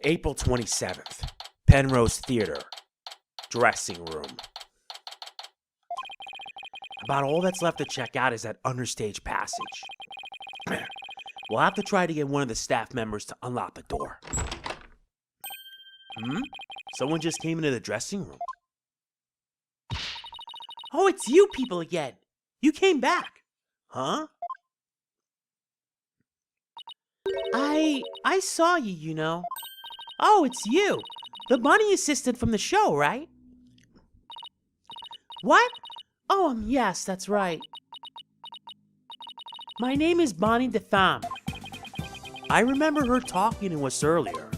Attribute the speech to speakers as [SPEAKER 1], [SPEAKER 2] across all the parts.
[SPEAKER 1] April 27th, Penrose Theater, dressing room. About all that's left to check out is that understage passage. We'll have to try to get one of the staff members to unlock the door. Someone just came into the dressing room. Oh, it's you people again. You came back. Huh? I saw you, you know. Oh, it's you. The bunny assistant from the show, right? What? Oh, yes, that's right. My name is Bonnie DeTham. I remember her talking to us earlier.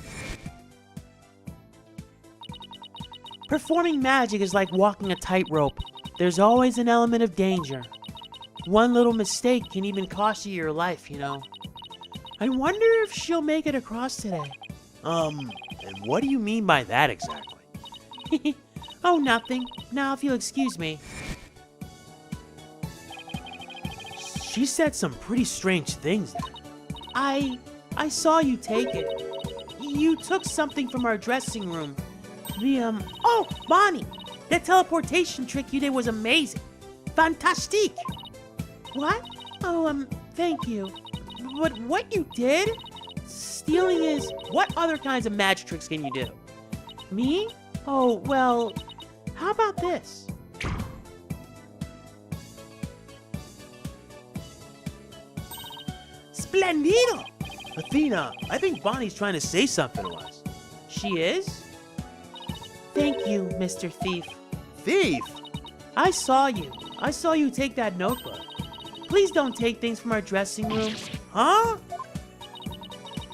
[SPEAKER 1] Performing magic is like walking a tightrope. There's always an element of danger. One little mistake can even cost you your life, you know. I wonder if she'll make it across today. And what do you mean by that exactly? Oh, nothing. Now, if you'll excuse me. She said some pretty strange things then. I saw you take it. You took something from our dressing room. Oh, Bonnie! That teleportation trick you did was amazing. Fantastique! What? Oh, thank you. But what you did? Stealing is... What other kinds of magic tricks can you do? Me? Oh, well... How about this? Splendido! Athena, I think Bonnie's trying to say something to us. She is? Thank you, Mr. Thief. Thief? I saw you. I saw you take that notebook. Please don't take things from our dressing room. Huh?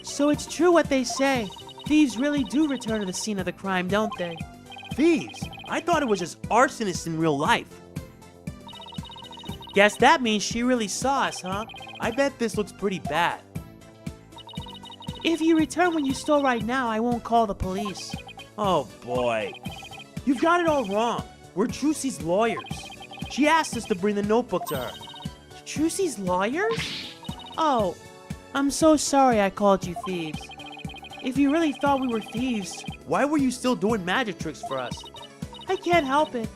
[SPEAKER 1] So it's true what they say. Thieves really do return to the scene of the crime, don't they? Thieves? I thought it was just arsonists in real life. Guess that means she really saw us, huh? I bet this looks pretty bad. If you return what you stole right now, I won't call the police. Oh boy. You've got it all wrong. We're Trucy's lawyers. She asked us to bring the notebook to her. Trucy's lawyers? Oh, I'm so sorry I called you thieves. If you really thought we were thieves, why were you still doing magic tricks for us? I can't help it.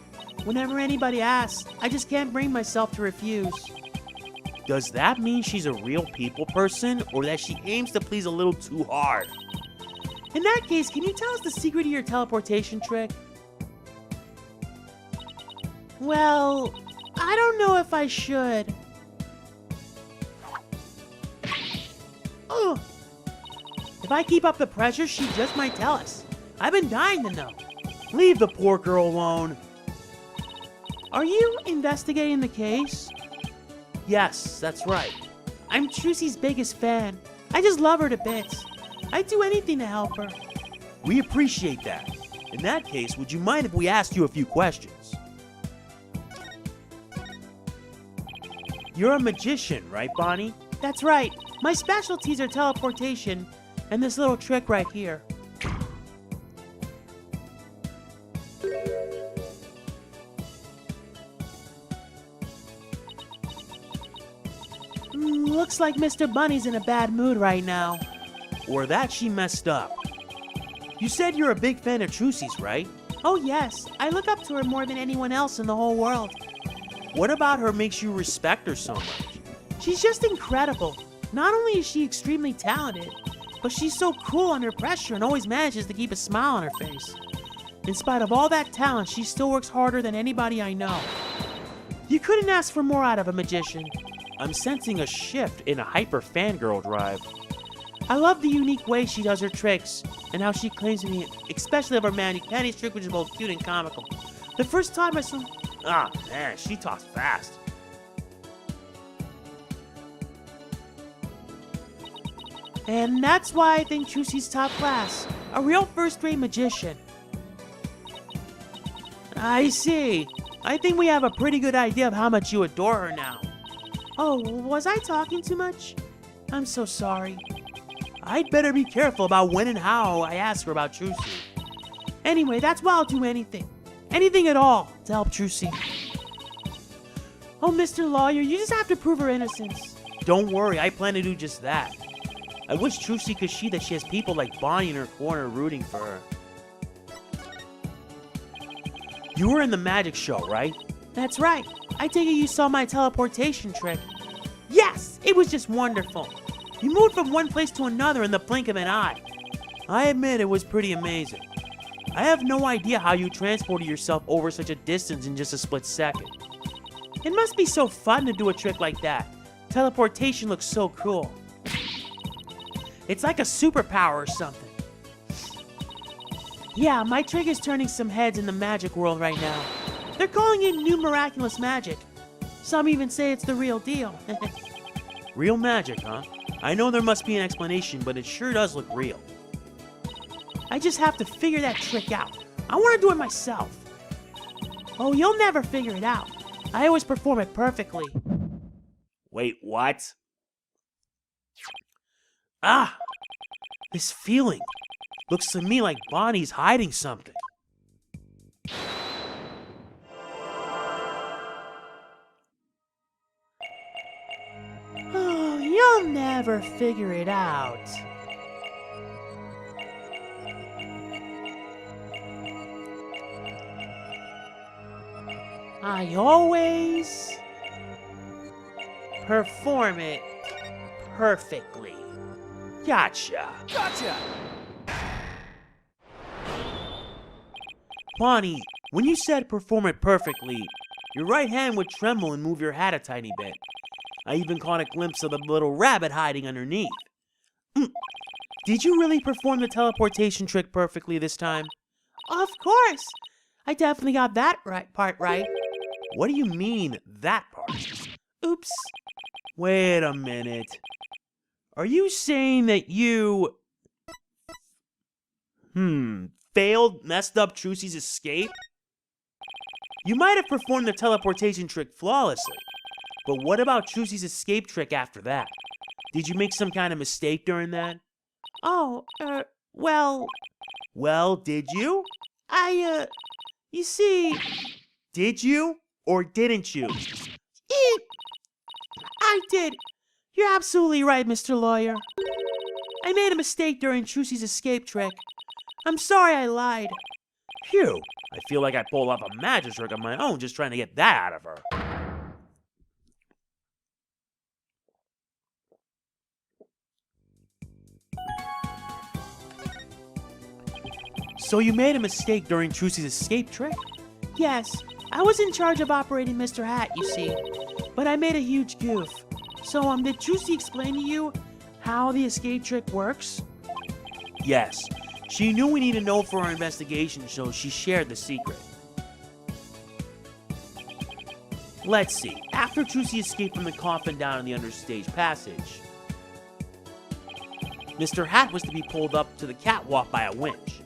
[SPEAKER 1] Whenever anybody asks, I just can't bring myself to refuse. Does that mean she's a real people person, or that she aims to please a little too hard? In that case, can you tell us the secret of your teleportation trick? Well, I don't know if I should. Ugh. If I keep up the pressure, she just might tell us. I've been dying to know. Leave the poor girl alone. Are you investigating the case? Yes, that's right. I'm Trucy's biggest fan. I just love her to bits. I'd do anything to help her. We appreciate that. In that case, would you mind if we asked you a few questions? You're a magician, right, Bonnie? That's right. My specialties are teleportation and this little trick right here. Looks like Mr. Bunny's in a bad mood right now. Or that she messed up. You said you're a big fan of Trucy's, right? Oh yes, I look up to her more than anyone else in the whole world. What about her makes you respect her so much? She's just incredible. Not only is she extremely talented, but she's so cool under pressure and always manages to keep a smile on her face. In spite of all that talent, she still works harder than anybody I know. You couldn't ask for more out of a magician. I'm sensing a shift in a hyper fangirl drive. I love the unique way she does her tricks, and how she claims to be, especially of her Manny trick, which is both cute and comical. The first time I saw... Ah, man, she talks fast. And that's why I think Trucy's top class. A real first-rate magician. I see. I think we have a pretty good idea of how much you adore her now. Oh, was I talking too much? I'm so sorry. I'd better be careful about when and how I ask her about Trucy. Anyway, that's why I'll do anything. Anything at all to help Trucy. Oh, Mr. Lawyer, you just have to prove her innocence. Don't worry, I plan to do just that. I wish Trucy could see that she has people like Bonnie in her corner rooting for her. You were in the magic show, right? That's right. I take it you saw my teleportation trick. Yes! It was just wonderful. You moved from one place to another in the blink of an eye. I admit it was pretty amazing. I have no idea how you transported yourself over such a distance in just a split second. It must be so fun to do a trick like that. Teleportation looks so cool. It's like a superpower or something. Yeah, my trick is turning some heads in the magic world right now. They're calling it new miraculous magic. Some even say it's the real deal. Real magic, huh? I know there must be an explanation, but it sure does look real. I just have to figure that trick out. I want to do it myself. Oh, you'll never figure it out. I always perform it perfectly. Wait, what? Ah! This feeling looks to me like Bonnie's hiding something. Oh, you'll never figure it out. I always perform it perfectly. Gotcha. Gotcha! Bonnie, when you said perform it perfectly, your right hand would tremble and move your hat a tiny bit. I even caught a glimpse of the little rabbit hiding underneath. Did you really perform the teleportation trick perfectly this time? Of course! I definitely got that part right. What do you mean, that part? Oops. Wait a minute. Are you saying that you... messed up Trucy's escape? You might have performed the teleportation trick flawlessly, but what about Trucy's escape trick after that? Did you make some kind of mistake during that? Oh, well... Well, did you? You see... Did you? Or didn't you? I did. You're absolutely right, Mr. Lawyer. I made a mistake during Trucy's escape trick. I'm sorry I lied. Phew, I feel like I pulled off a magic trick on my own just trying to get that out of her. So you made a mistake during Trucy's escape trick? Yes, I was in charge of operating Mr. Hat, you see. But I made a huge goof. So, did Trucy explain to you how the escape trick works? Yes. She knew we needed to know for our investigation, so she shared the secret. Let's see. After Trucy escaped from the coffin down in the understage passage, Mr. Hat was to be pulled up to the catwalk by a winch.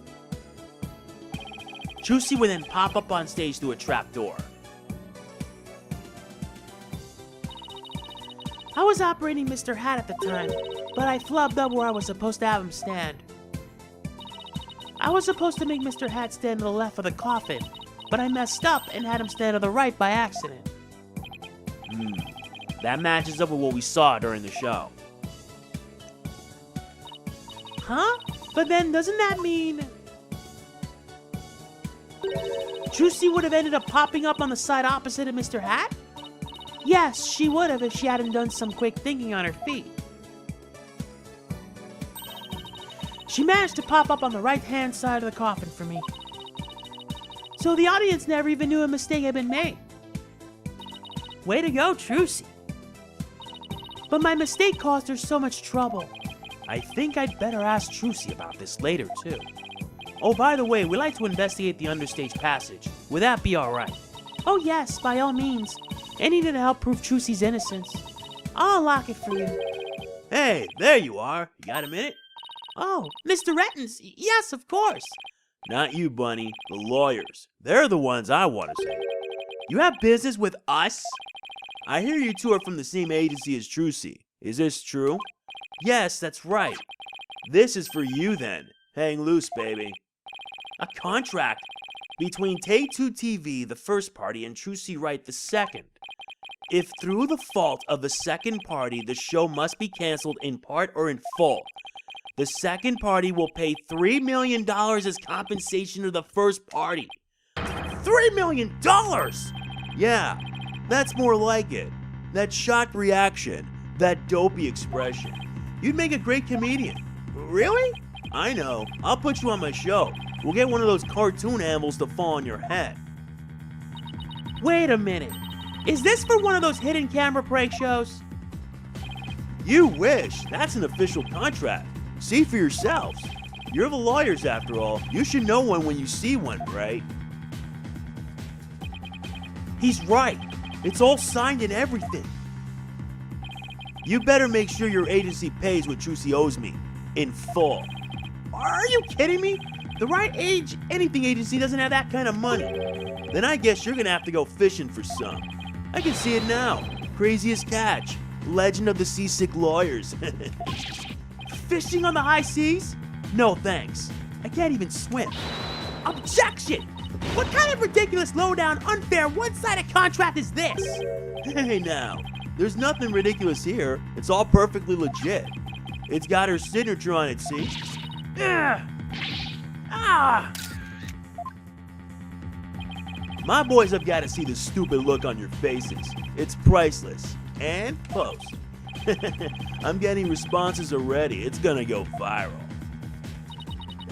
[SPEAKER 1] Trucy would then pop up on stage through a trapdoor. I was operating Mr. Hat at the time, but I flubbed up where I was supposed to have him stand. I was supposed to make Mr. Hat stand to the left of the coffin, but I messed up and had him stand to the right by accident. That matches up with what we saw during the show. Huh? But then doesn't that mean... Trucy would have ended up popping up on the side opposite of Mr. Hat? Yes, she would have if she hadn't done some quick thinking on her feet. She managed to pop up on the right-hand side of the coffin for me. So the audience never even knew a mistake had been made. Way to go, Trucy. But my mistake caused her so much trouble. I think I'd better ask Trucy about this later, too. Oh, by the way, we'd like to investigate the understage passage. Would that be alright? Oh yes, by all means. I needed to help prove Trucy's innocence. I'll unlock it for you. Hey, there you are. You got a minute? Oh, Mr. Retinz. Yes, of course. Not you, Bunny. The lawyers. They're the ones I want to see. You have business with us? I hear you two are from the same agency as Trucy. Is this true? Yes, that's right. This is for you then. Hang loose, baby. A contract between Take-Two TV, the first party, and Trucy Wright, the second. If through the fault of the second party, the show must be canceled in part or in full, the second party will pay $3 million as compensation to the first party. $3 million? Yeah, that's more like it. That shocked reaction, that dopey expression. You'd make a great comedian. Really? I know. I'll put you on my show. We'll get one of those cartoon animals to fall on your head. Wait a minute. Is this for one of those hidden camera prank shows? You wish. That's an official contract. See for yourselves. You're the lawyers after all. You should know one when you see one, right? He's right. It's all signed and everything. You better make sure your agency pays what Trucy owes me. In full. Are you kidding me? The Wright Anything Agency doesn't have that kind of money. Then I guess you're gonna have to go fishing for some. I can see it now. Craziest catch. Legend of the seasick lawyers. Fishing on the high seas? No thanks. I can't even swim. Objection! What kind of ridiculous, low-down, unfair, one-sided contract is this? Hey now, there's nothing ridiculous here. It's all perfectly legit. It's got her signature on it, see? My boys have got to see the stupid look on your faces. It's priceless. And post. I'm getting responses already. It's gonna go viral.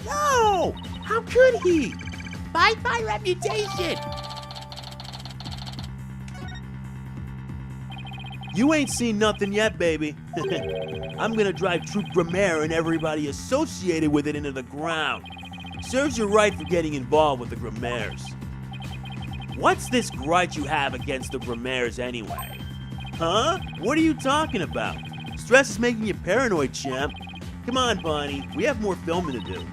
[SPEAKER 1] No! How could he? Fight my reputation! You ain't seen nothing yet, baby. I'm gonna drive Troop Grammaire and everybody associated with it into the ground. Serves you right for getting involved with the Grammaires. What's this grudge you have against the Grammaires anyway? Huh? What are you talking about? Stress is making you paranoid, champ. Come on, Bonnie. We have more filming to do.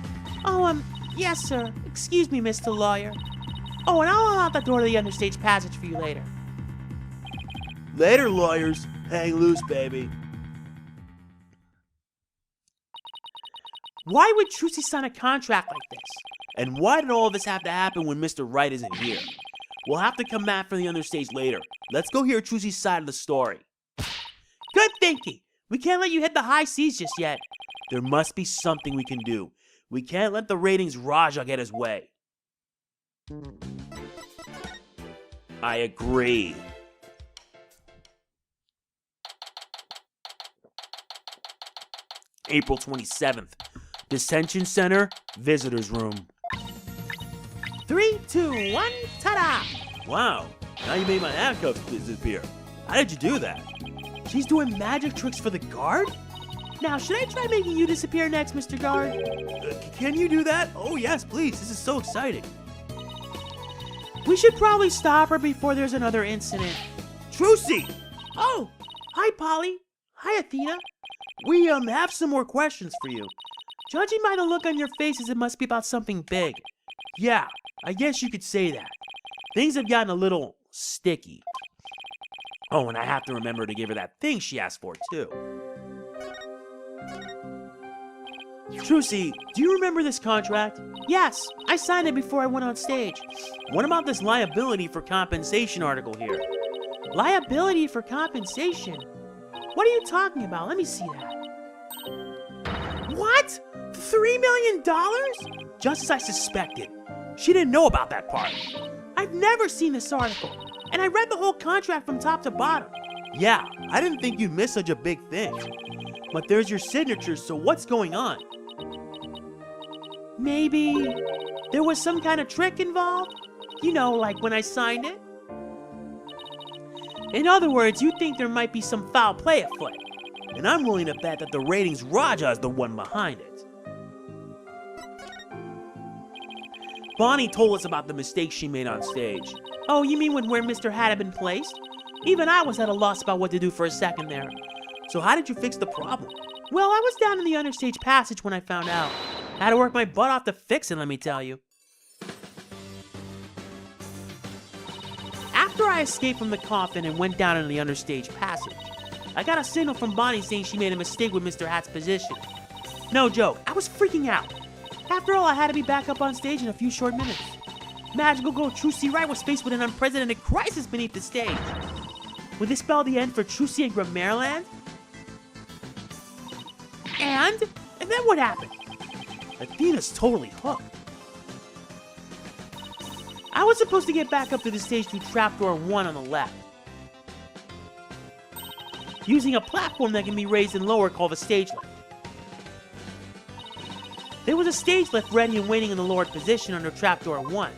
[SPEAKER 1] Oh, yes, sir. Excuse me, Mr. Lawyer. Oh, and I'll unlock the door to the understage passage for you later. Later, lawyers. Hang loose, baby. Why would Trucy sign a contract like this? And why did all this have to happen when Mr. Wright isn't here? We'll have to come back for the understage later. Let's go hear Trucy's side of the story. Good thinking. We can't let you hit the high seas just yet. There must be something we can do. We can't let the ratings Raja get his way. I agree. April 27th. Detention Center, Visitors Room. 3, 2, 1, ta-da! Wow, now you made my handcuffs disappear. How did you do that? She's doing magic tricks for the guard? Now, should I try making you disappear next, Mr. Guard? Can you do that? Oh yes, please, this is so exciting. We should probably stop her before there's another incident. Trucy! Oh, hi Polly. Hi Athena. We have some more questions for you. Judging by the look on your faces, it must be about something big. Yeah, I guess you could say that. Things have gotten a little sticky. Oh, and I have to remember to give her that thing she asked for, too. Trucy, do you remember this contract? Yes, I signed it before I went on stage. What about this liability for compensation article here? Liability for compensation? What are you talking about? Let me see that. What? $3 million? Just as I suspected. She didn't know about that part. I've never seen this article, and I read the whole contract from top to bottom. Yeah, I didn't think you'd miss such a big thing. But there's your signature, so what's going on? Maybe there was some kind of trick involved? You know, like when I signed it? In other words, you think there might be some foul play afoot. And I'm willing to bet that the ratings Raja is the one behind it. Bonnie told us about the mistake she made on stage. Oh, you mean when where Mr. Hat had been placed? Even I was at a loss about what to do for a second there. So how did you fix the problem? Well, I was down in the understage passage when I found out. I had to work my butt off to fix it, let me tell you. After I escaped from the coffin and went down into the understage passage, I got a signal from Bonnie saying she made a mistake with Mr. Hat's position. No joke, I was freaking out. After all, I had to be back up on stage in a few short minutes. Magical girl Trucy Wright was faced with an unprecedented crisis beneath the stage. Would this spell the end for Trucy and Grammarland? And then what happened? Athena's totally hooked. I was supposed to get back up to the stage through trapdoor 1 on the left, using a platform that can be raised and lowered called a stage lift. There was a stage lift ready and waiting in the lowered position under trapdoor 1.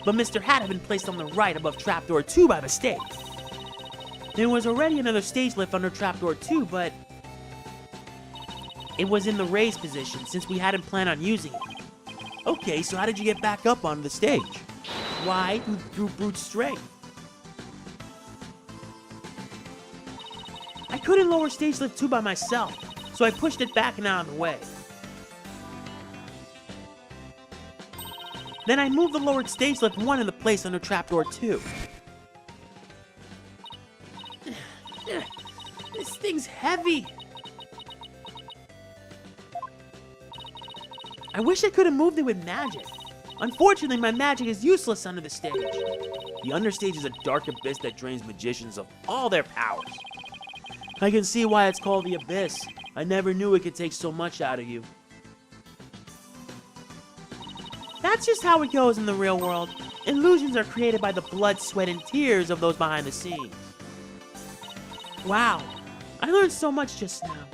[SPEAKER 1] But Mr. Hat had been placed on the right above trapdoor 2 by mistake. There was already another stage lift under trapdoor 2, but it was in the raised position since we hadn't planned on using it. Okay, so how did you get back up onto the stage? Why? Through brute strength. I couldn't lower stage lift 2 by myself, so I pushed it back and out of the way. Then I moved the lowered stage lift 1 into place under trapdoor 2. This thing's heavy. I wish I could have moved it with magic. Unfortunately, my magic is useless under the stage. The understage is a dark abyss that drains magicians of all their powers. I can see why it's called the Abyss. I never knew it could take so much out of you. That's just how it goes in the real world. Illusions are created by the blood, sweat, and tears of those behind the scenes. Wow, I learned so much just now.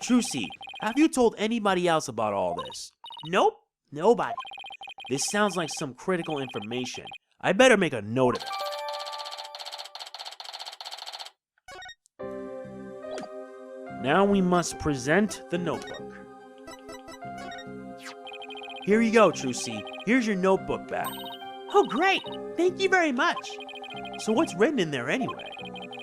[SPEAKER 2] Trucy, have you told anybody else about all this?
[SPEAKER 1] Nope, nobody.
[SPEAKER 2] This sounds like some critical information. I better make a note of it. Now we must present the notebook. Here you go, Trucy. Here's your notebook back.
[SPEAKER 1] Oh, great. Thank you very much.
[SPEAKER 2] So what's written in there anyway?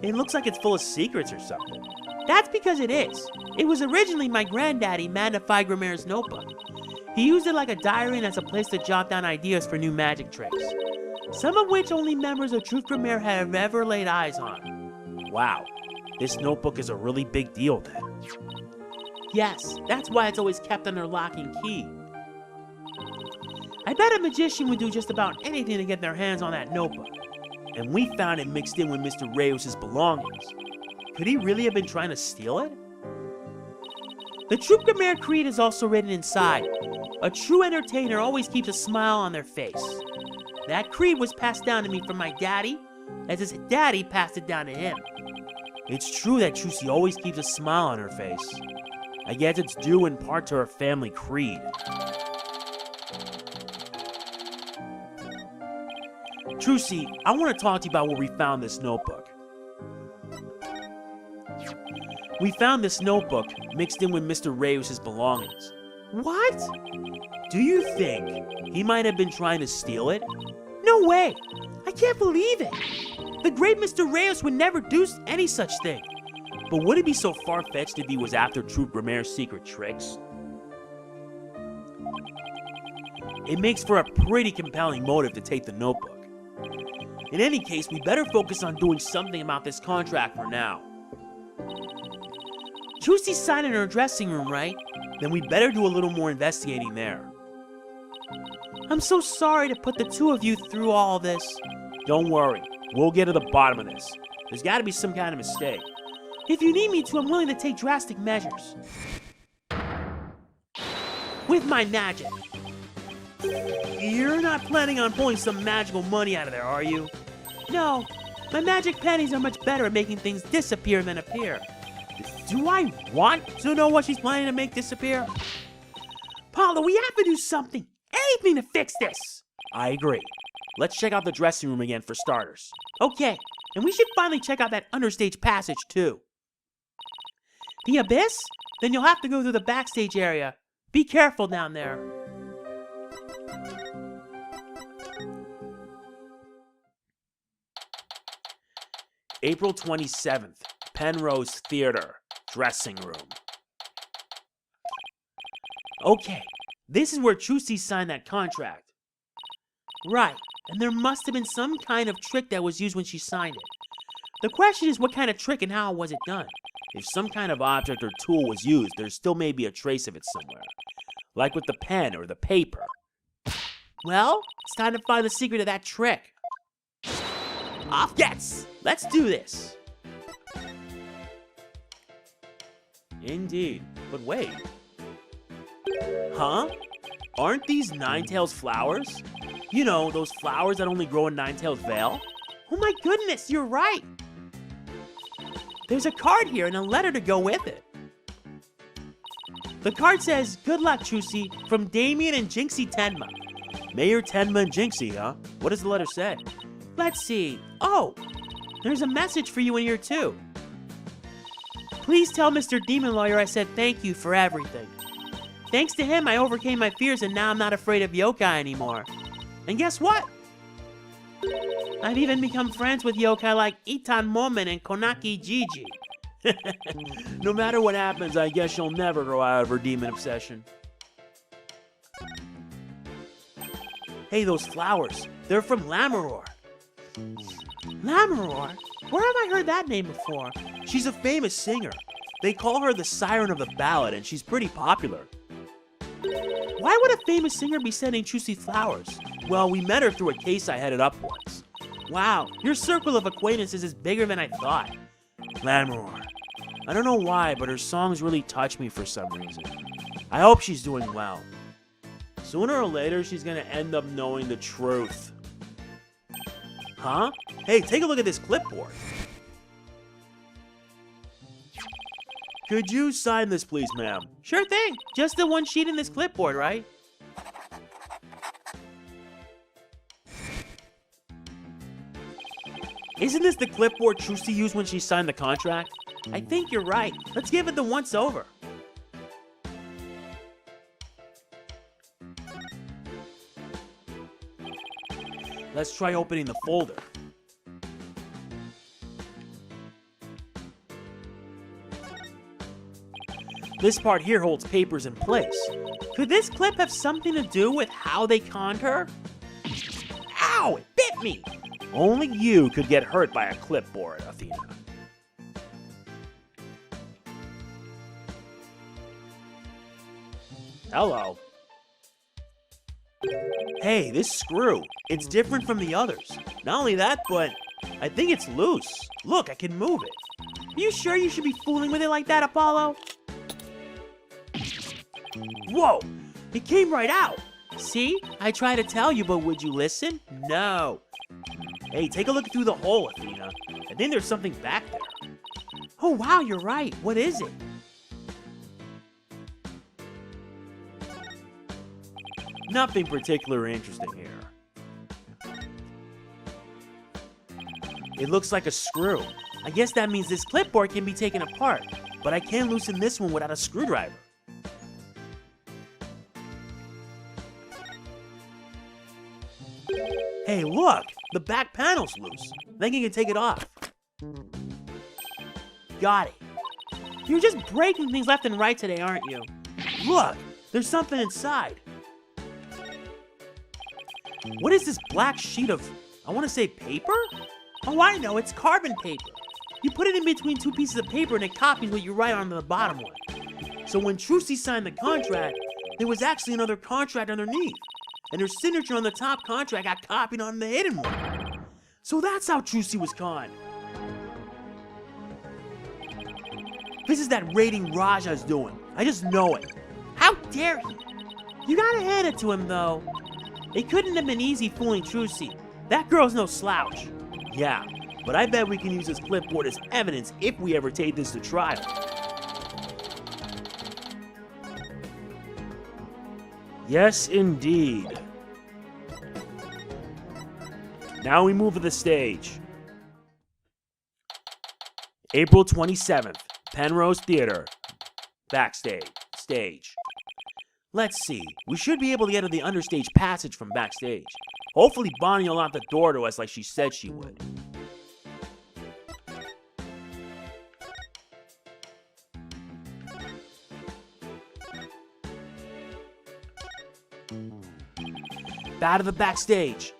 [SPEAKER 2] It looks like it's full of secrets or something.
[SPEAKER 1] That's because it is. It was originally my granddaddy, Magnify Grammar's notebook. He used it like a diary and as a place to jot down ideas for new magic tricks, some of which only members of Truth Grammar have ever laid eyes on.
[SPEAKER 2] Wow, this notebook is a really big deal then.
[SPEAKER 1] Yes, that's why it's always kept under lock and key. I bet a magician would do just about anything to get their hands on that notebook.
[SPEAKER 2] And we found it mixed in with Mr. Reyes' belongings. Could he really have been trying to steal it?
[SPEAKER 1] The Truth Grammar creed is also written inside. A true entertainer always keeps a smile on their face. That creed was passed down to me from my daddy, as his daddy passed it down to him.
[SPEAKER 2] It's true that Trucy always keeps a smile on her face. I guess it's due in part to her family creed. Trucy, I want to talk to you about where we found this notebook. We found this notebook mixed in with Mr. Reyes' belongings.
[SPEAKER 1] What?
[SPEAKER 2] Do you think he might have been trying to steal it?
[SPEAKER 1] No way! I can't believe it! The great Mr. Reyes would never do any such thing.
[SPEAKER 2] But would it be so far-fetched if he was after Truth Grammar's secret tricks? It makes for a pretty compelling motive to take the notebook. In any case, we better focus on doing something about this contract for now.
[SPEAKER 1] Trucy signed in her dressing room, right?
[SPEAKER 2] Then we better do a little more investigating there.
[SPEAKER 1] I'm so sorry to put the two of you through all this.
[SPEAKER 2] Don't worry, we'll get to the bottom of this. There's got to be some kind of mistake.
[SPEAKER 1] If you need me to, I'm willing to take drastic measures. With my magic.
[SPEAKER 2] You're not planning on pulling some magical money out of there, are you?
[SPEAKER 1] No, my magic pennies are much better at making things disappear than appear.
[SPEAKER 2] Do I want to know what she's planning to make disappear?
[SPEAKER 1] Paulo, we have to do something. Anything to fix this.
[SPEAKER 2] I agree. Let's check out the dressing room again for starters.
[SPEAKER 1] Okay, and we should finally check out that understage passage too. The abyss? Then you'll have to go through the backstage area. Be careful down there.
[SPEAKER 2] April 27th, Penrose Theater, dressing room.
[SPEAKER 1] Okay, this is where Trucy signed that contract. Right, and there must have been some kind of trick that was used when she signed it. The question is, what kind of trick and how was it done?
[SPEAKER 2] If some kind of object or tool was used, there still may be a trace of it somewhere. Like with the pen or the paper.
[SPEAKER 1] Well, it's time to find the secret of that trick.
[SPEAKER 2] Off gets! Let's do this! Indeed. But wait. Huh? Aren't these Ninetales flowers? You know, those flowers that only grow in Ninetales Vale?
[SPEAKER 1] Oh my goodness, you're right. There's a card here and a letter to go with it. The card says, "Good luck, Trucy, from Damien and Jinxie Tenma."
[SPEAKER 2] Mayor Tenma and Jinxie, huh? What does the letter say?
[SPEAKER 1] Let's see. Oh, there's a message for you in here too. "Please tell Mr. Demon Lawyer I said thank you for everything. Thanks to him, I overcame my fears and now I'm not afraid of yokai anymore. And guess what? I've even become friends with yokai like Itan Momen and Konaki Gigi."
[SPEAKER 2] No matter what happens, I guess she'll never grow out of her demon obsession. Hey, those flowers. They're from Lamaror.
[SPEAKER 1] Lamaror? Where have I heard that name before?
[SPEAKER 2] She's a famous singer. They call her the Siren of the Ballad, and she's pretty popular.
[SPEAKER 1] Why would a famous singer be sending Trucy flowers?
[SPEAKER 2] Well, we met her through a case I headed up once.
[SPEAKER 1] Wow, your circle of acquaintances is bigger than I thought.
[SPEAKER 2] Lamaror. I don't know why, but her songs really touch me for some reason. I hope she's doing well. Sooner or later, she's gonna end up knowing the truth. Huh? Hey, take a look at this clipboard. Could you sign this, please, ma'am?
[SPEAKER 1] Sure thing. Just the one sheet in this clipboard, right?
[SPEAKER 2] Isn't this the clipboard Trucy used when she signed the contract?
[SPEAKER 1] I think you're right. Let's give it the once over.
[SPEAKER 2] Let's try opening the folder. This part here holds papers in place.
[SPEAKER 1] Could this clip have something to do with how they conned her? Ow! It bit me!
[SPEAKER 2] Only you could get hurt by a clipboard, Athena. Hello. Hey, this screw. It's different from the others. Not only that, but I think it's loose. Look, I can move it.
[SPEAKER 1] Are you sure you should be fooling with it like that, Apollo?
[SPEAKER 2] Whoa! It came right out!
[SPEAKER 1] See? I tried to tell you, but would you listen? No.
[SPEAKER 2] Hey, take a look through the hole, Athena. I think there's something back there.
[SPEAKER 1] Oh, wow, you're right. What is it?
[SPEAKER 2] Nothing particularly interesting here. It looks like a screw. I guess that means this clipboard can be taken apart, but I can't loosen this one without a screwdriver. Hey, look! The back panel's loose. I think you can take it off. Got it.
[SPEAKER 1] You're just breaking things left and right today, aren't you?
[SPEAKER 2] Look! There's something inside. What is this black sheet of, I want to say paper?
[SPEAKER 1] Oh, I know. It's carbon paper. You put it in between two pieces of paper and it copies what you write on the bottom one.
[SPEAKER 2] So when Trucy signed the contract, there was actually another contract underneath. And her signature on the top contract got copied on the hidden one. So that's how Trucy was conned. This is that raiding Raja's doing. I just know it.
[SPEAKER 1] How dare he? You gotta hand it to him, though. It couldn't have been easy fooling Trucy. That girl's no slouch.
[SPEAKER 2] Yeah, but I bet we can use this clipboard as evidence if we ever take this to trial. Yes, indeed. Now we move to the stage. April 27th, Penrose Theater. Backstage. Stage. Let's see. We should be able to get to the understage passage from backstage. Hopefully Bonnie will lock the door to us like she said she would. Out of the backstage.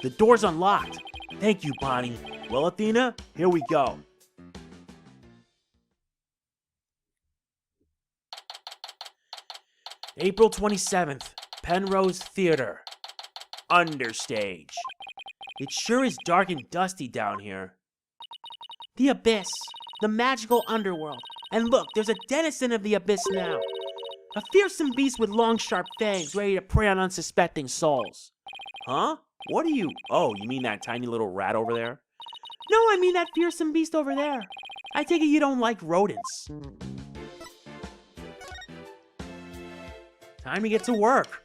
[SPEAKER 2] The door's unlocked. Thank you, Bonnie. Well, Athena, here we go. April 27th, Penrose Theater. understage. It sure is dark and dusty down here.
[SPEAKER 1] The Abyss, the magical underworld. And look, there's a denizen of the Abyss now. A fearsome beast with long, sharp fangs, ready to prey on unsuspecting souls.
[SPEAKER 2] Huh? What are you? Oh, you mean that tiny little rat over there?
[SPEAKER 1] No, I mean that fearsome beast over there. I take it you don't like rodents.
[SPEAKER 2] Time to get to work.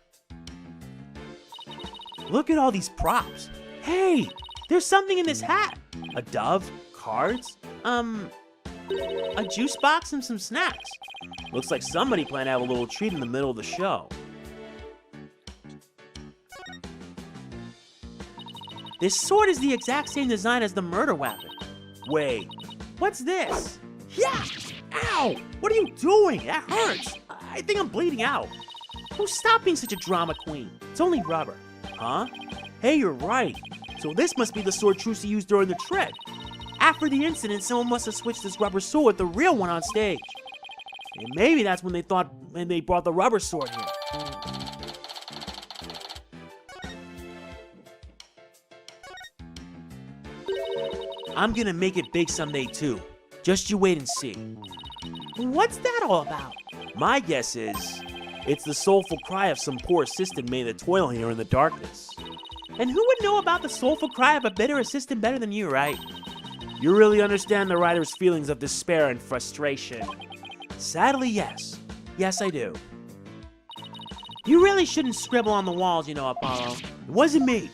[SPEAKER 1] Look at all these props. Hey, there's something in this hat.
[SPEAKER 2] A dove? Cards?
[SPEAKER 1] A juice box and some snacks.
[SPEAKER 2] Looks like somebody planned to have a little treat in the middle of the show.
[SPEAKER 1] This sword is the exact same design as the murder weapon.
[SPEAKER 2] Wait,
[SPEAKER 1] What's this?
[SPEAKER 2] yeah! Ow! What are you doing? That hurts! I think I'm bleeding out.
[SPEAKER 1] Oh, stop being such a drama queen. It's only rubber.
[SPEAKER 2] Huh? Hey, you're right. So this must be the sword Trucy used during the trick.
[SPEAKER 1] After the incident, someone must have switched this rubber sword with the real one on stage.
[SPEAKER 2] And maybe that's when they brought the rubber sword here. I'm gonna make it big someday too. Just you wait and see.
[SPEAKER 1] What's that all about?
[SPEAKER 2] My guess is, it's the soulful cry of some poor assistant made of toil here in the darkness.
[SPEAKER 1] And who would know about the soulful cry of a bitter assistant better than you, right?
[SPEAKER 2] You really understand the writer's feelings of despair and frustration. Sadly, yes. Yes, I do.
[SPEAKER 1] You really shouldn't scribble on the walls, you know, Apollo.
[SPEAKER 2] It wasn't me.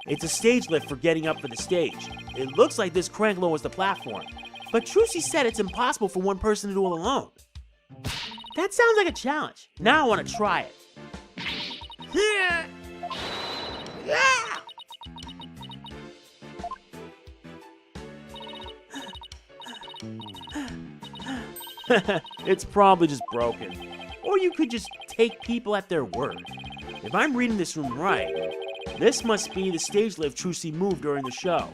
[SPEAKER 2] It's a stage lift for getting up for the stage. It looks like this crank lowers the platform. But Trucy said it's impossible for one person to do it alone.
[SPEAKER 1] That sounds like a challenge. Now I want to try it.
[SPEAKER 2] It's probably just broken. Or you could just take people at their word. If I'm reading this room right, this must be the stage lift Trucy moved during the show.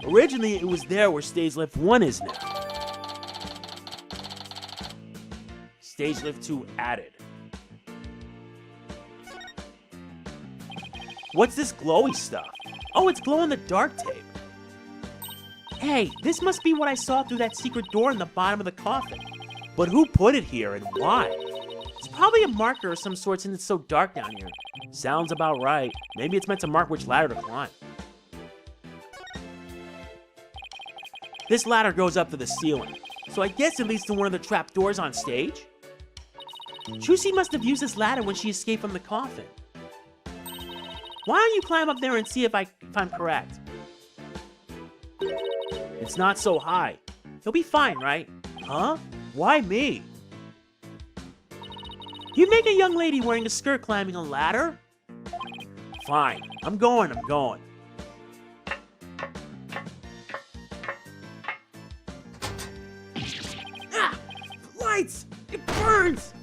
[SPEAKER 2] Originally, it was there where stage lift 1 is now. Stage lift 2 added. What's this glowy stuff?
[SPEAKER 1] Oh, it's glow-in-the-dark tape. Hey, this must be what I saw through that secret door in the bottom of the coffin.
[SPEAKER 2] But who put it here and why?
[SPEAKER 1] It's probably a marker of some sort since it's so dark down here.
[SPEAKER 2] Sounds about right. Maybe it's meant to mark which ladder to climb. This ladder goes up to the ceiling, so I guess it leads to one of the trap doors on stage?
[SPEAKER 1] Trucy must have used this ladder when she escaped from the coffin. Why don't you climb up there and see if I'm correct?
[SPEAKER 2] It's not so high.
[SPEAKER 1] You'll be fine, right?
[SPEAKER 2] Huh? Why me?
[SPEAKER 1] You'd make a young lady wearing a skirt climbing a ladder?
[SPEAKER 2] Fine. I'm going.
[SPEAKER 1] Ah! Lights! It burns!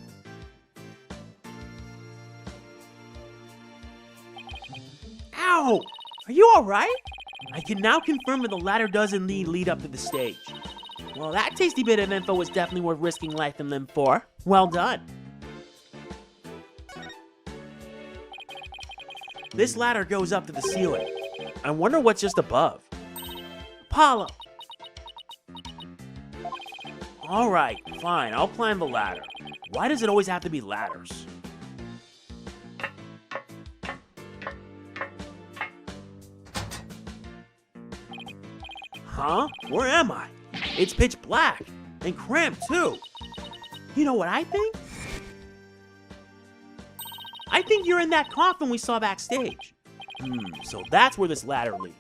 [SPEAKER 1] Ow! Are you alright?
[SPEAKER 2] I can now confirm that the ladder does indeed lead up to the stage.
[SPEAKER 1] Well, that tasty bit of info was definitely worth risking life and limb for. Well done.
[SPEAKER 2] This ladder goes up to the ceiling. I wonder what's just above.
[SPEAKER 1] Apollo.
[SPEAKER 2] Alright, fine, I'll climb the ladder. Why does it always have to be ladders? Huh? Where am I? It's pitch black. And cramped, too.
[SPEAKER 1] You know what I think? I think you're in that coffin we saw backstage.
[SPEAKER 2] So that's where this ladder leads.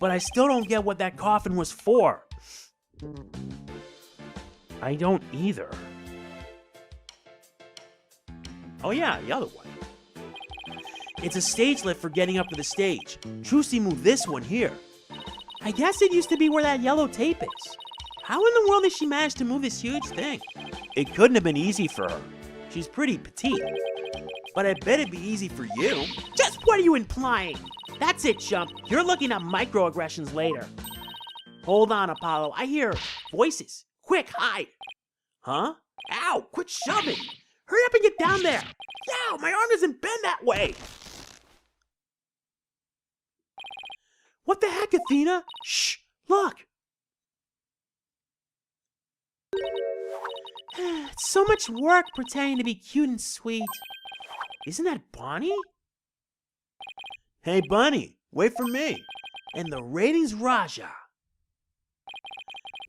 [SPEAKER 2] But I still don't get what that coffin was for. I don't either. Oh yeah, the other one. It's a stage lift for getting up to the stage. Trucy moved this one here.
[SPEAKER 1] I guess it used to be where that yellow tape is. How in the world did she manage to move this huge thing?
[SPEAKER 2] It couldn't have been easy for her. She's pretty petite. But I bet it'd be easy for you.
[SPEAKER 1] Just what are you implying? That's it, chump. You're looking at microaggressions later. Hold on, Apollo. I hear voices. Quick, hide!
[SPEAKER 2] Huh?
[SPEAKER 1] Ow, quit shoving! Hurry up and get down there! Ow, my arm doesn't bend that way! What the heck, Athena? Shh, look! It's so much work pretending to be cute and sweet. Isn't that Bonnie?
[SPEAKER 2] Hey, Bunny, wait for me.
[SPEAKER 1] And the ratings Raja.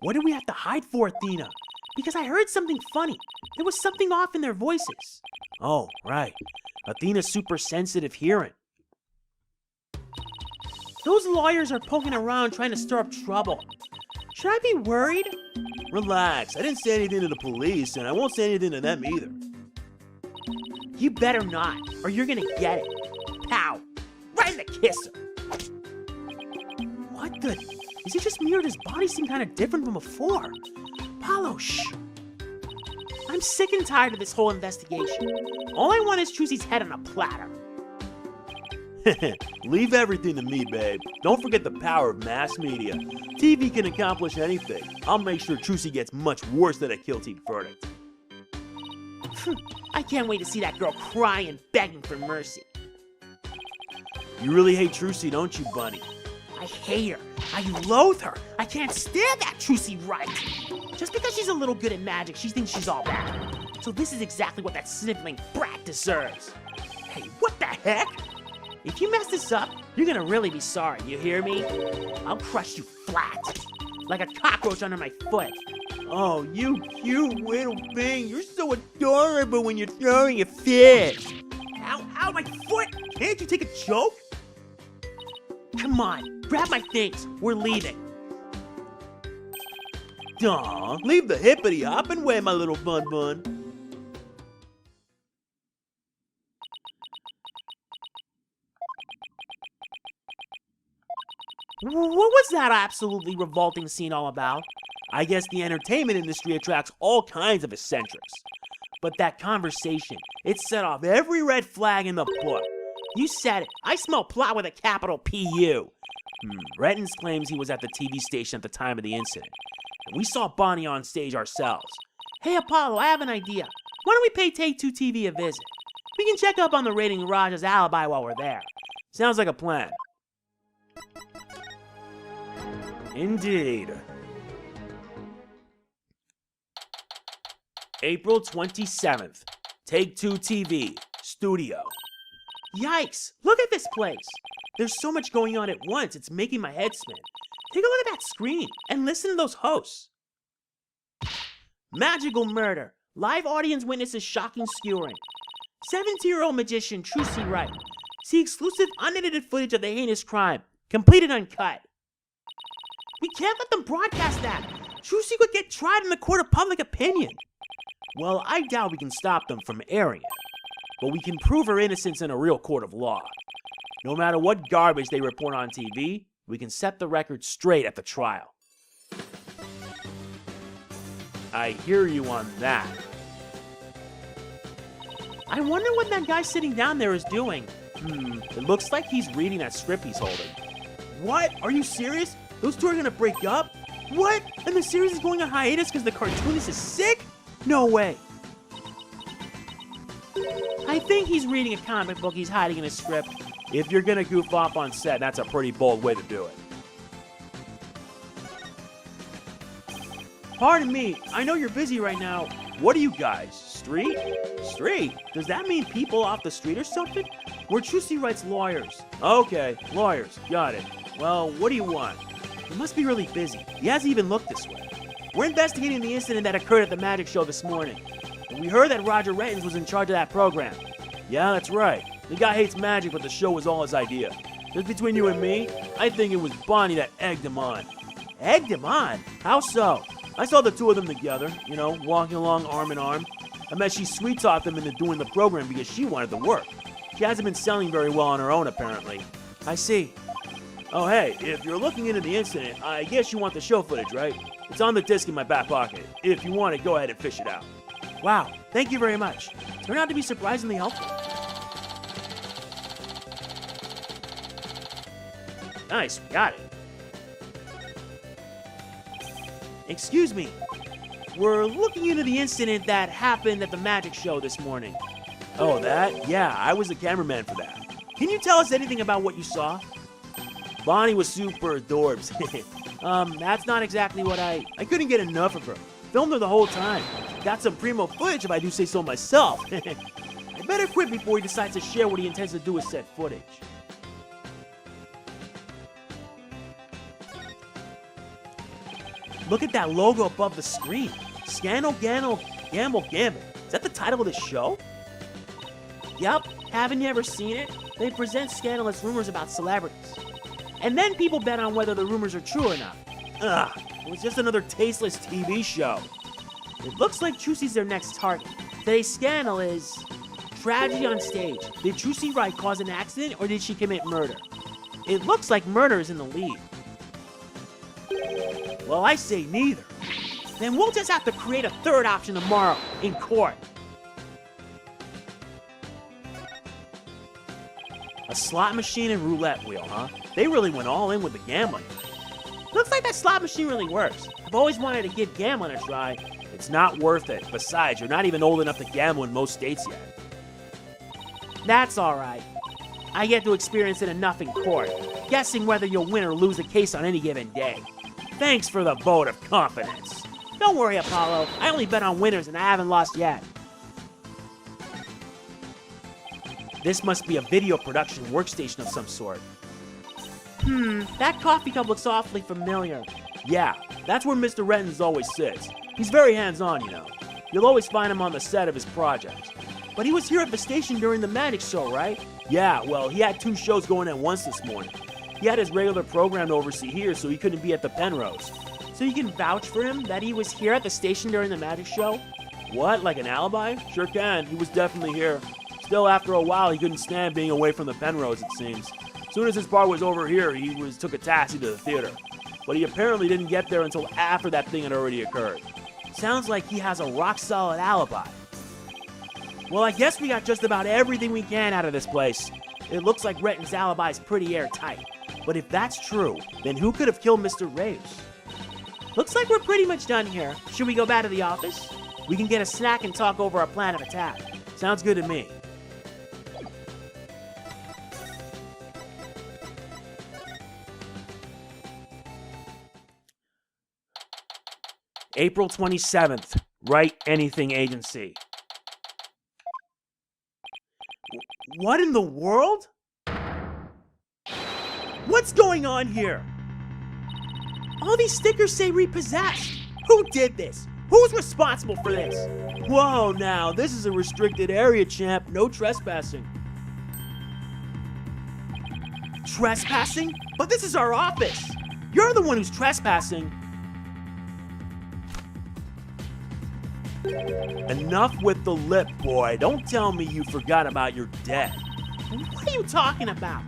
[SPEAKER 1] What do we have to hide for, Athena? Because I heard something funny. There was something off in their voices.
[SPEAKER 2] Oh, right. Athena's super sensitive hearing.
[SPEAKER 1] Those lawyers are poking around trying to stir up trouble. Should I be worried?
[SPEAKER 2] Relax, I didn't say anything to the police, and I won't say anything to them either.
[SPEAKER 1] You better not, or you're gonna get it. Pow! Right in the kisser! What the? Is it just me or does Bonnie seem kind of different from before? Apollo, shh! I'm sick and tired of this whole investigation. All I want is Trucy's head on a platter.
[SPEAKER 2] Leave everything to me, babe. Don't forget the power of mass media. TV can accomplish anything. I'll make sure Trucy gets much worse than a guilty verdict.
[SPEAKER 1] I can't wait to see that girl crying and begging for mercy.
[SPEAKER 2] You really hate Trucy, don't you, Bunny?
[SPEAKER 1] I hate her. I loathe her. I can't stand that Trucy Wright. Just because she's a little good at magic, she thinks she's all that. So this is exactly what that sniveling brat deserves. Hey, what the heck? If you mess this up, you're gonna really be sorry, you hear me? I'll crush you flat, like a cockroach under my foot.
[SPEAKER 2] Oh, you cute little thing. You're so adorable when you're throwing a fit.
[SPEAKER 1] Ow, my foot! Can't you take a joke? Come on, grab my things. We're leaving.
[SPEAKER 2] Aw, leave the hippity hop and way, my little bun bun.
[SPEAKER 1] What was that absolutely revolting scene all about?
[SPEAKER 2] I guess the entertainment industry attracts all kinds of eccentrics.
[SPEAKER 1] But that conversation, it set off every red flag in the book. You said it. I smell plot with a capital P-U.
[SPEAKER 2] Retinz claims he was at the TV station at the time of the incident. And we saw Bonnie on stage ourselves.
[SPEAKER 1] Hey, Apollo, I have an idea. Why don't we pay Take Two TV a visit? We can check up on the rating Raja's alibi while we're there.
[SPEAKER 2] Sounds like a plan. Indeed. April 27th. Take Two TV. Studio.
[SPEAKER 1] Yikes! Look at this place! There's so much going on at once, it's making my head spin. Take a look at that screen, and listen to those hosts. Magical murder. Live audience witnesses shocking skewering. 17-year-old magician Trucy Wright. See exclusive unedited footage of the heinous crime. Completed uncut. We can't let them broadcast that. Trucy could get tried in the court of public opinion.
[SPEAKER 2] Well, I doubt we can stop them from airing it. But we can prove her innocence in a real court of law. No matter what garbage they report on TV, we can set the record straight at the trial. I hear you on that.
[SPEAKER 1] I wonder what that guy sitting down there is doing.
[SPEAKER 2] It looks like he's reading that script he's holding.
[SPEAKER 1] What? Are you serious? Those two are gonna break up? What? And the series is going on hiatus because the cartoonist is sick? No way. I think he's reading a comic book he's hiding in his script.
[SPEAKER 2] If you're gonna goof off on set, that's a pretty bold way to do it.
[SPEAKER 1] Pardon me, I know you're busy right now.
[SPEAKER 2] What are you guys, street?
[SPEAKER 1] Street? Does that mean people off the street or something? We're Trucy Wright's lawyers.
[SPEAKER 2] Okay, lawyers, got it. Well, what do you want?
[SPEAKER 1] He must be really busy. He hasn't even looked this way. We're investigating the incident that occurred at the magic show this morning. And we heard that Roger Retinz was in charge of that program.
[SPEAKER 2] Yeah, that's right. The guy hates magic, but the show was all his idea. Just between you and me, I think it was Bonnie that egged him on.
[SPEAKER 1] Egged him on? How so?
[SPEAKER 2] I saw the two of them together, walking along arm in arm. I bet she sweet-talked them into doing the program because she wanted to work. She hasn't been selling very well on her own, apparently.
[SPEAKER 1] I see.
[SPEAKER 2] Oh, hey, if you're looking into the incident, I guess you want the show footage, right? It's on the disc in my back pocket. If you want it, go ahead and fish it out.
[SPEAKER 1] Wow, thank you very much. Turned out to be surprisingly helpful.
[SPEAKER 2] Nice, got it.
[SPEAKER 1] Excuse me. We're looking into the incident that happened at the magic show this morning.
[SPEAKER 2] Oh, that? Yeah, I was the cameraman for that.
[SPEAKER 1] Can you tell us anything about what you saw?
[SPEAKER 2] Bonnie was super adorbs.
[SPEAKER 1] That's not exactly what I
[SPEAKER 2] couldn't get enough of her. Filmed her the whole time. Got some primo footage if I do say so myself.
[SPEAKER 1] I better quit before he decides to share what he intends to do with said footage. Look at that logo above the screen. Scandal, Gamble, Gambit. Is that the title of the show? Yup. Haven't you ever seen it? They present scandalous rumors about celebrities. And then people bet on whether the rumors are true or not.
[SPEAKER 2] Ugh, it was just another tasteless TV show.
[SPEAKER 1] It looks like Trucy's their next target. Today's scandal is tragedy on stage. Did Trucy Wright cause an accident or did she commit murder? It looks like murder is in the lead.
[SPEAKER 2] Well, I say neither.
[SPEAKER 1] Then we'll just have to create a third option tomorrow in court.
[SPEAKER 2] A slot machine and roulette wheel, huh? They really went all in with the gambling.
[SPEAKER 1] Looks like that slot machine really works. I've always wanted to give gambling a try.
[SPEAKER 2] It's not worth it. Besides, you're not even old enough to gamble in most states yet.
[SPEAKER 1] That's alright. I get to experience it enough in court, guessing whether you'll win or lose a case on any given day.
[SPEAKER 2] Thanks for the vote of confidence.
[SPEAKER 1] Don't worry, Apollo. I only bet on winners and I haven't lost yet.
[SPEAKER 2] This must be a video production workstation of some sort.
[SPEAKER 1] That coffee cup looks awfully familiar.
[SPEAKER 2] Yeah, that's where Mr. Retinz always sits. He's very hands-on, you know. You'll always find him on the set of his projects.
[SPEAKER 1] But he was here at the station during the magic show, right?
[SPEAKER 2] Yeah, well, he had 2 shows going at once this morning. He had his regular program to oversee here, so he couldn't be at the Penrose.
[SPEAKER 1] So you can vouch for him that he was here at the station during the magic show?
[SPEAKER 2] What, like an alibi? Sure can, he was definitely here. Still, after a while, he couldn't stand being away from the Penrose, it seems. As soon as his part was over here, he took a taxi to the theater. But he apparently didn't get there until after that thing had already occurred.
[SPEAKER 1] Sounds like he has a rock-solid alibi. Well, I guess we got just about everything we can out of this place. It looks like Retin's alibi is pretty airtight. But if that's true, then who could have killed Mr. Reyes? Looks like we're pretty much done here. Should we go back to the office? We can get a snack and talk over our plan of attack.
[SPEAKER 2] Sounds good to me. April 27th, Wright Anything Agency.
[SPEAKER 1] What in the world? What's going on here? All these stickers say repossessed. Who did this? Who's responsible for this?
[SPEAKER 2] Whoa, now, this is a restricted area, champ. No trespassing.
[SPEAKER 1] Trespassing? But this is our office. You're the one who's trespassing.
[SPEAKER 2] Enough with the lip, boy. Don't tell me you forgot about your debt.
[SPEAKER 1] What are you talking about?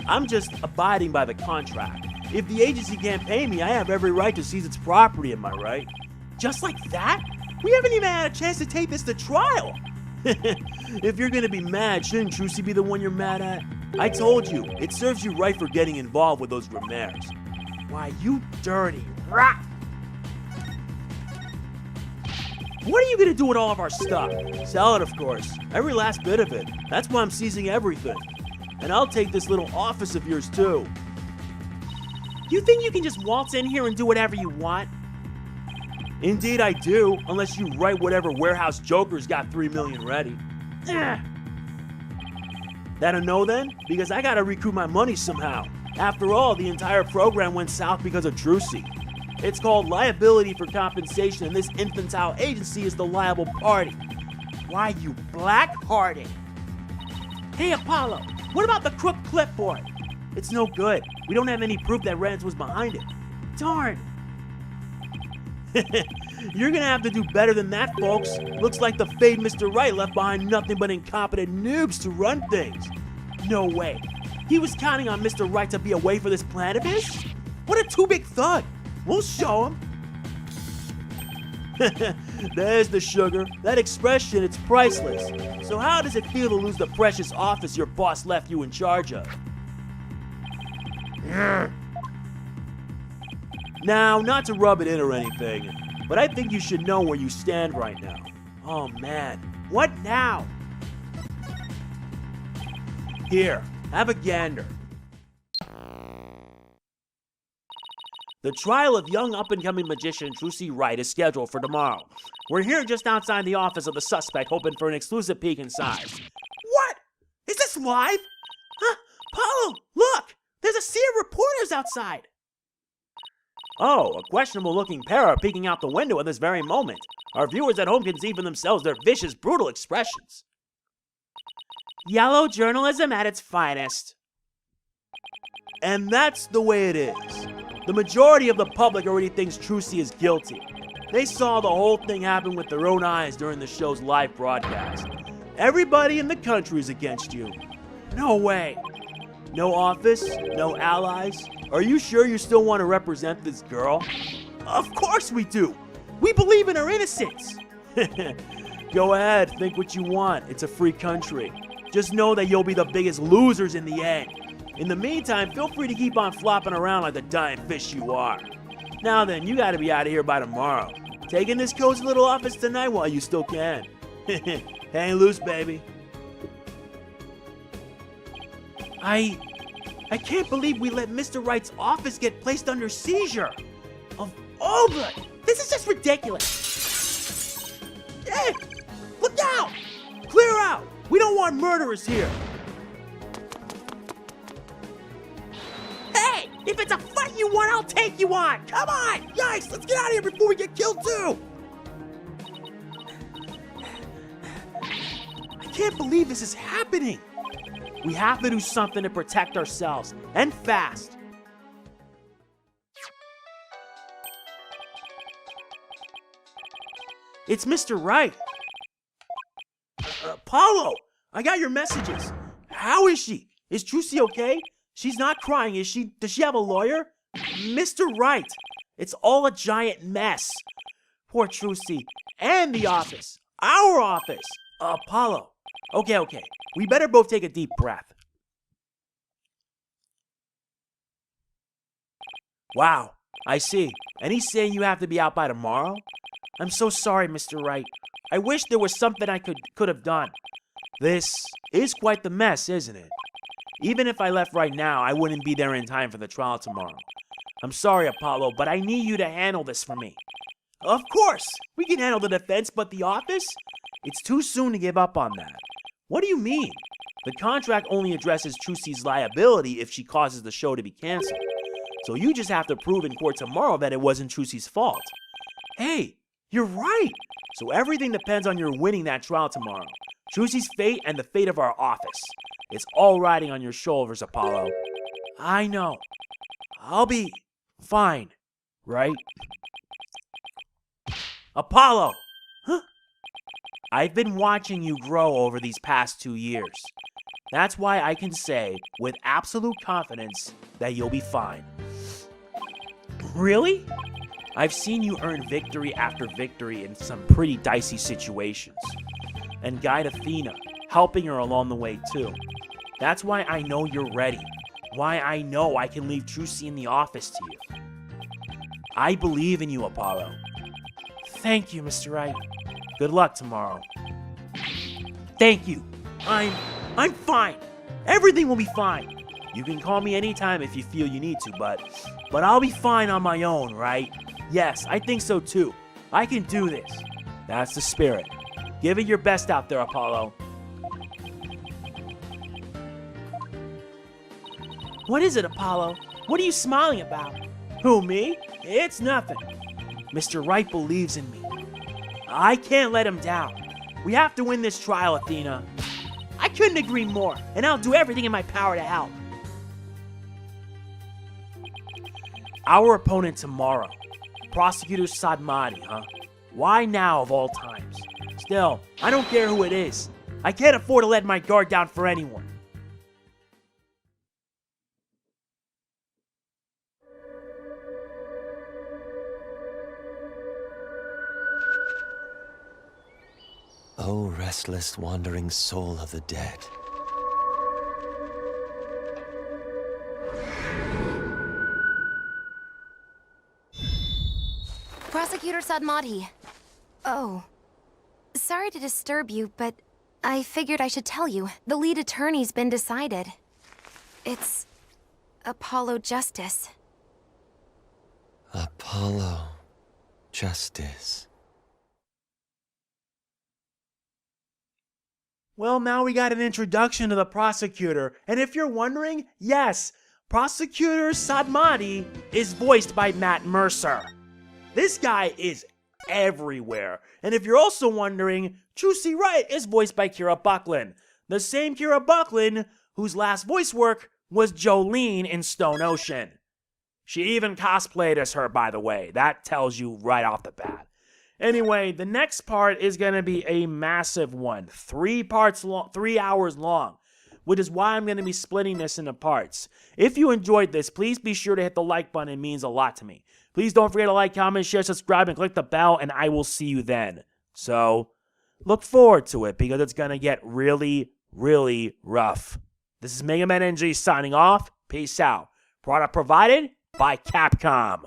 [SPEAKER 2] I'm just abiding by the contract. If the agency can't pay me, I have every right to seize its property, am I right?
[SPEAKER 1] Just like that? We haven't even had a chance to take this to trial.
[SPEAKER 2] If you're gonna be mad, shouldn't Trucy be the one you're mad at? I told you, it serves you right for getting involved with those Grimaires.
[SPEAKER 1] Why, you dirty rat! What are you gonna do with all of our stuff?
[SPEAKER 2] Sell it, of course. Every last bit of it. That's why I'm seizing everything. And I'll take this little office of yours, too.
[SPEAKER 1] You think you can just waltz in here and do whatever you want?
[SPEAKER 2] Indeed I do, unless you write whatever warehouse joker's got 3 million ready.
[SPEAKER 1] Ugh.
[SPEAKER 2] That a no then? Because I gotta recoup my money somehow. After all, the entire program went south because of Trucy. It's called liability for compensation, and this infantile agency is the liable party.
[SPEAKER 1] Why, you black-hearted? Hey, Apollo, what about the crook clipboard?
[SPEAKER 2] It's no good. We don't have any proof that Retinz was behind it.
[SPEAKER 1] Darn.
[SPEAKER 2] You're gonna have to do better than that, folks. Looks like the famed Mr. Wright left behind nothing but incompetent noobs to run things.
[SPEAKER 1] No way. He was counting on Mr. Wright to be away for this plan of his? What a too-big thug. We'll show him.
[SPEAKER 2] There's the sugar. That expression, it's priceless. So how does it feel to lose the precious office your boss left you in charge of? Now, not to rub it in or anything, but I think you should know where you stand right now. Oh man,
[SPEAKER 1] What now?
[SPEAKER 2] here, have a gander. The trial of young up-and-coming magician Trucy Wright is scheduled for tomorrow. We're here just outside the office of the suspect hoping for an exclusive peek inside.
[SPEAKER 1] What? Is this live? Huh? Apollo, look! There's a sea of reporters outside.
[SPEAKER 2] Oh, a questionable-looking pair are peeking out the window at this very moment. Our viewers at home can see for themselves their vicious, brutal expressions.
[SPEAKER 1] Yellow journalism at its finest.
[SPEAKER 2] And that's the way it is. The majority of the public already thinks Trucy is guilty. They saw the whole thing happen with their own eyes during the show's live broadcast. Everybody in the country is against you.
[SPEAKER 1] No way.
[SPEAKER 2] No office, no allies. Are you sure you still want to represent this girl?
[SPEAKER 1] Of course we do. We believe in her innocence.
[SPEAKER 2] Go ahead, think what you want. It's a free country. Just know that you'll be the biggest losers in the end. In the meantime, feel free to keep on flopping around like the dying fish you are. Now then, you gotta be out of here by tomorrow. Take in this cozy little office tonight while you still can. Hang loose, baby.
[SPEAKER 1] I can't believe we let Mr. Wright's office get placed under seizure. Of all the... This is just ridiculous. Hey, look out! Clear out! We don't want murderers here. Hey, if it's a fight you want, I'll take you on. Come on! Yikes, let's get out of here before we get killed too. I can't believe this is happening.
[SPEAKER 2] We have to do something to protect ourselves, and fast.
[SPEAKER 1] It's Mr. Wright. Apollo, I got your messages. How is she? Is Trucy okay? She's not crying, is she? Does she have a lawyer? Mr. Wright, it's all a giant mess. Poor Trucy. And the office. Our office. Apollo. Okay. We better both take a deep breath.
[SPEAKER 2] Wow, I see. And he's saying you have to be out by tomorrow?
[SPEAKER 1] I'm so sorry, Mr. Wright. I wish there was something I could have done.
[SPEAKER 2] This is quite the mess, isn't it? Even if I left right now, I wouldn't be there in time for the trial tomorrow. I'm sorry, Apollo, but I need you to handle this for me.
[SPEAKER 1] Of course, we can handle the defense, but the office?
[SPEAKER 2] It's too soon to give up on that.
[SPEAKER 1] What do you mean?
[SPEAKER 2] The contract only addresses Trucy's liability if she causes the show to be canceled. So you just have to prove in court tomorrow that it wasn't Trucy's fault.
[SPEAKER 1] Hey, you're right.
[SPEAKER 2] So everything depends on your winning that trial tomorrow. Trucy's fate and the fate of our office. It's all riding on your shoulders, Apollo.
[SPEAKER 1] I know. I'll be fine, right?
[SPEAKER 2] Apollo! Huh? I've been watching you grow over these past 2 years. That's why I can say, with absolute confidence, that you'll be fine.
[SPEAKER 1] Really?
[SPEAKER 2] I've seen you earn victory after victory in some pretty dicey situations. And guide Athena, helping her along the way too. That's why I know you're ready. Why I know I can leave Trucy in the office to you. I believe in you, Apollo.
[SPEAKER 1] Thank you, Mr. Wright.
[SPEAKER 2] Good luck tomorrow.
[SPEAKER 1] Thank you. I'm fine. Everything will be fine.
[SPEAKER 2] You can call me anytime if you feel you need to, but I'll be fine on my own, right?
[SPEAKER 1] Yes, I think so too. I can do this.
[SPEAKER 2] That's the spirit. Give it your best out there, Apollo.
[SPEAKER 1] What is it, Apollo? What are you smiling about?
[SPEAKER 2] Who, me?
[SPEAKER 1] It's nothing. Mr. Wright believes in me. I can't let him down. We have to win this trial, Athena. I couldn't agree more, and I'll do everything in my power to help.
[SPEAKER 2] Our opponent tomorrow. Prosecutor Sahdmadhi, huh? Why now of all times?
[SPEAKER 1] Still, I don't care who it is. I can't afford to let my guard down for anyone.
[SPEAKER 3] O restless wandering soul of the dead.
[SPEAKER 4] Prosecutor Prosecutor Sahdmadhi. Oh. Sorry to disturb you, but I figured I should tell you. The lead attorney's been decided. It's Apollo Justice.
[SPEAKER 3] Apollo Justice.
[SPEAKER 2] Well, now we got an introduction to the prosecutor. And if you're wondering, yes, Prosecutor Sahdmadhi is voiced by Matt Mercer. This guy is everywhere. And if you're also wondering, Trucy Wright is voiced by Kira Buckland. The same Kira Buckland whose last voice work was Jolyne in Stone Ocean. She even cosplayed as her, by the way. That tells you right off the bat. Anyway, the next part is going to be a massive one. 3 hours long, which is why I'm going to be splitting this into parts. If you enjoyed this, please be sure to hit the like button. It means a lot to me. Please don't forget to like, comment, share, subscribe, and click the bell, and I will see you then. So, look forward to it, because it's going to get really, really rough. This is MegamanNG signing off. Peace out. Product provided by Capcom.